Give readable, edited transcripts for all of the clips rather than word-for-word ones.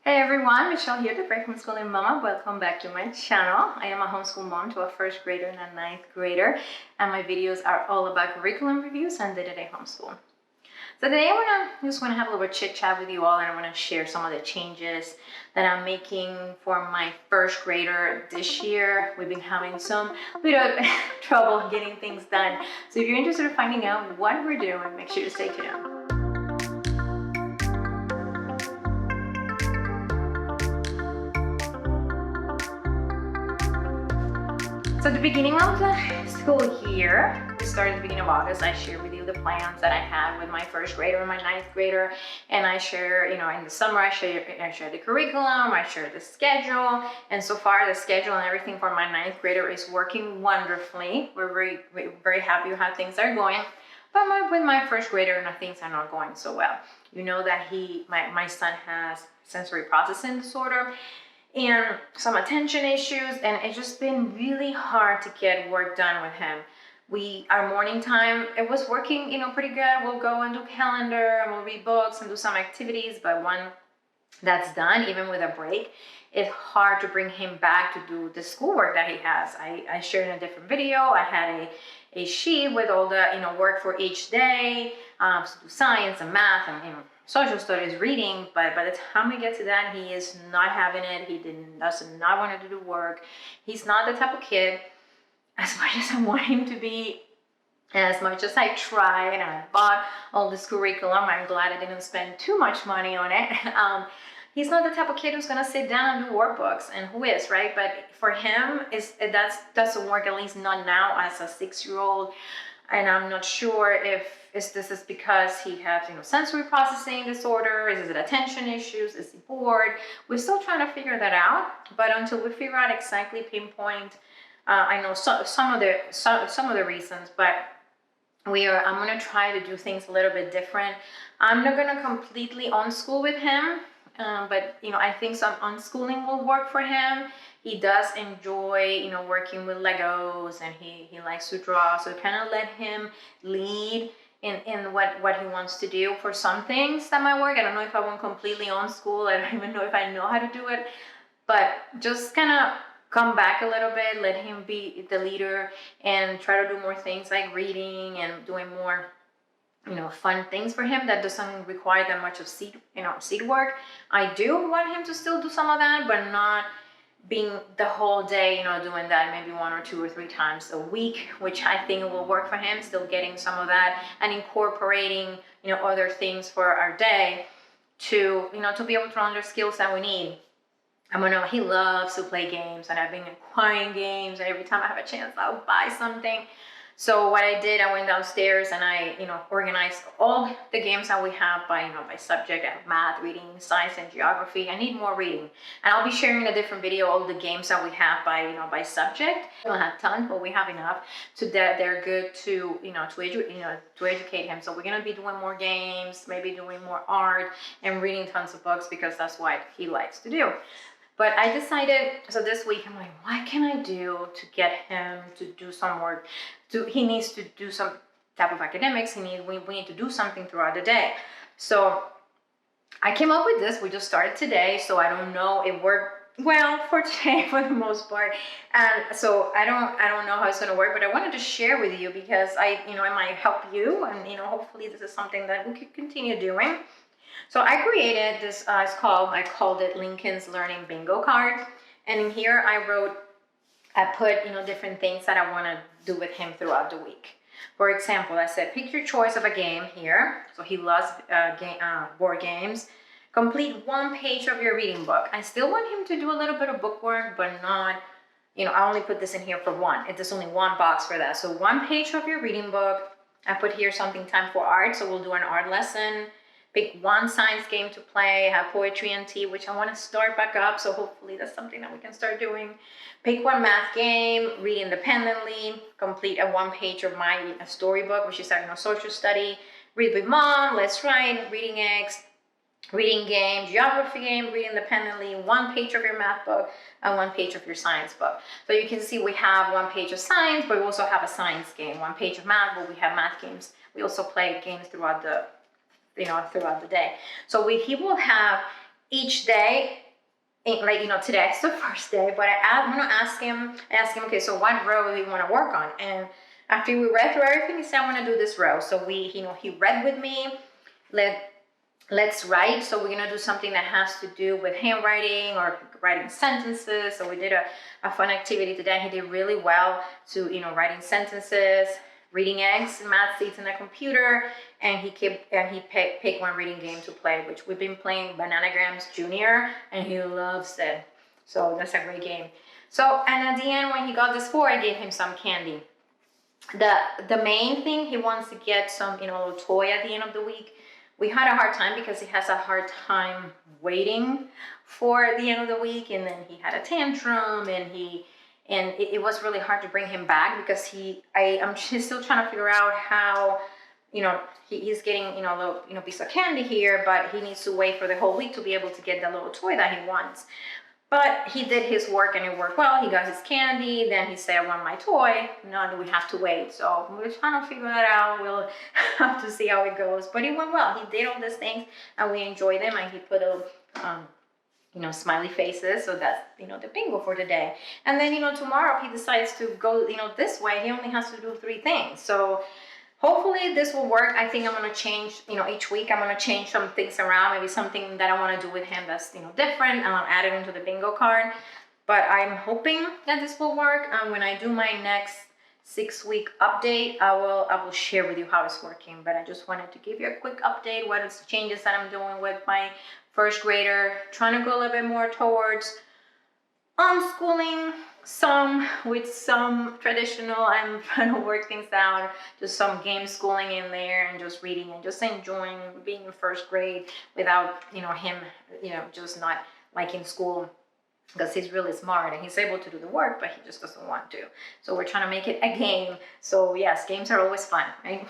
Hey everyone, Michelle here, the Brave Homeschooling Mama. Welcome back to my channel. I am a homeschool mom to a first grader and a ninth grader, and my videos are all about curriculum reviews and day-to-day homeschool. So today I just want to have a little chit chat with you all, and I want to share some of the changes that I'm making for my first grader this year. We've been having some bit of trouble getting things done. So if you're interested in finding out what we're doing, make sure to stay tuned. So at the beginning of the school year, we started at the beginning of August, I shared with you the plans that I had with my first grader and my ninth grader. And I share, in the summer, I share the curriculum, I share the schedule. And so far the schedule and everything for my ninth grader is working wonderfully. We're very happy with how things are going. But with my first grader, things are not going so well. You know that my son has sensory processing disorder and some attention issues, and it's just been really hard to get work done with him. Our morning time, it was working, pretty good. We'll go and do calendar, and we'll read books and do some activities, but when that's done, even with a break, it's hard to bring him back to do the schoolwork that he has. I shared in a different video, I had a sheet with all the, work for each day, to do science and math and, social studies, reading, but by the time we get to that, he is not having it. He does not want to do the work. He's not the type of kid, as much as I want him to be, and as much as I tried and I bought all this curriculum, I'm glad I didn't spend too much money on it. He's not the type of kid who's gonna sit down and do workbooks, and who is, right? But for him, that doesn't work, at least not now as a 6-year-old. And I'm not sure if this is because he has, sensory processing disorder. Is it attention issues? Is he bored? We're still trying to figure that out. But until we figure out exactly pinpoint, I know some of the reasons. But I'm going to try to do things a little bit different. I'm not going to completely unschool with him. But I think some unschooling will work for him. He does enjoy, working with Legos, and he likes to draw. So kind of let him lead in what he wants to do. For some things that might work. I don't know if I won't completely unschool. I don't even know if I know how to do it. But just kind of come back a little bit, let him be the leader, and try to do more things like reading and doing more fun things for him that doesn't require that much of seed work. I do want him to still do some of that, but not being the whole day, doing that maybe 1 or 2 or 3 times a week, which I think will work for him, still getting some of that and incorporating, other things for our day to, to be able to learn the skills that we need. He loves to play games, and I've been acquiring games, and every time I have a chance, I'll buy something. So what I did, I went downstairs and I, organized all the games that we have by subject. I have math, reading, science, and geography. I need more reading, and I'll be sharing in a different video all the games that we have by subject. We don't have tons, but we have enough so that they're good to to educate him. So we're gonna be doing more games, maybe doing more art, and reading tons of books because that's what he likes to do. But I decided, so this week, I'm like, what can I do to get him to do some work? He needs to do some type of academics. We need to do something throughout the day. So I came up with this. We just started today, so I don't know. It worked well for today for the most part. And so I don't know how it's going to work, but I wanted to share with you because it might help you, and hopefully this is something that we could continue doing. So I created this, I called it Lincoln's Learning Bingo card. And in here I put, different things that I want to do with him throughout the week. For example, I said, pick your choice of a game here. So he loves board games. Complete 1 page of your reading book. I still want him to do a little bit of bookwork, but not, I only put this in here for 1. There's only 1 box for that. So 1 page of your reading book. I put here something time for art. So we'll do an art lesson. Pick 1 science game to play, have poetry and tea, which I want to start back up, so hopefully that's something that we can start doing. Pick 1 math game, read independently, complete a 1 page of my storybook, which is social study, read with mom, let's write, reading eggs, reading game, geography game, read independently, 1 page of your math book, and 1 page of your science book. So you can see we have 1 page of science, but we also have a science game, 1 page of math, but we have math games. We also play games throughout the day. So he will have each day, like, today's the first day, but I'm gonna ask him, okay, so what row do you want to work on? And after we read through everything, he said, I want to do this row. So he read with me, let's write. So we're gonna do something that has to do with handwriting or writing sentences. So we did a fun activity today. He did really well to, writing sentences, reading eggs, math seeds in the computer, and he picked one reading game to play, which we've been playing Bananagrams Junior, and he loves it. So that's a great game. So, and at the end, when he got the score, I gave him some candy. The main thing, he wants to get some, little toy at the end of the week. We had a hard time because he has a hard time waiting for the end of the week, and then he had a tantrum, and it was really hard to bring him back because I'm still trying to figure out how, he's getting, a little, piece of candy here, but he needs to wait for the whole week to be able to get the little toy that he wants. But he did his work and it worked well. He got his candy. Then he said, I want my toy. Now we have to wait. So we're trying to figure that out. We'll have to see how it goes. But it went well. He did all these things and we enjoyed them. And he put a, smiley faces. So that's, the bingo for the day. And then, tomorrow he decides to go, this way. He only has to do 3 things. So hopefully this will work. I think I'm going to change, each week I'm going to change some things around, maybe something that I want to do with him that's, different, and I'll add it into the bingo card. But I'm hoping that this will work. And when I do my next 6-week update, I will share with you how it's working. But I just wanted to give you a quick update, what is the changes that I'm doing with my first grader, trying to go a little bit more towards unschooling, some with some traditional. I'm trying to work things out, just some game schooling in there, and just reading and just enjoying being in first grade without him just not liking school, because he's really smart and he's able to do the work, but he just doesn't want to. So we're trying to make it a game. So yes, games are always fun, right?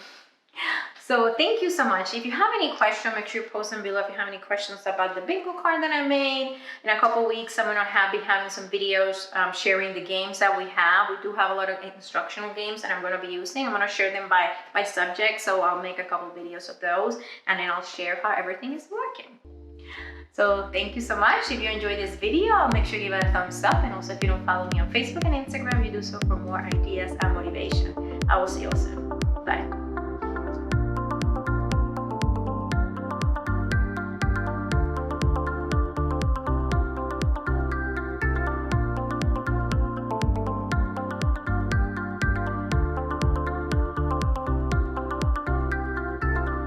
So thank you so much. If you have any questions, make sure you post them below if you have any questions about the bingo card that I made. In a couple weeks, I'm going to be having some videos sharing the games that we have. We do have a lot of instructional games that I'm going to be using. I'm going to share them by subject, so I'll make a couple of videos of those, and then I'll share how everything is working. So thank you so much. If you enjoyed this video, make sure you give it a thumbs up. And also, if you don't follow me on Facebook and Instagram, you do so for more ideas and motivation. I will see you all soon. Bye.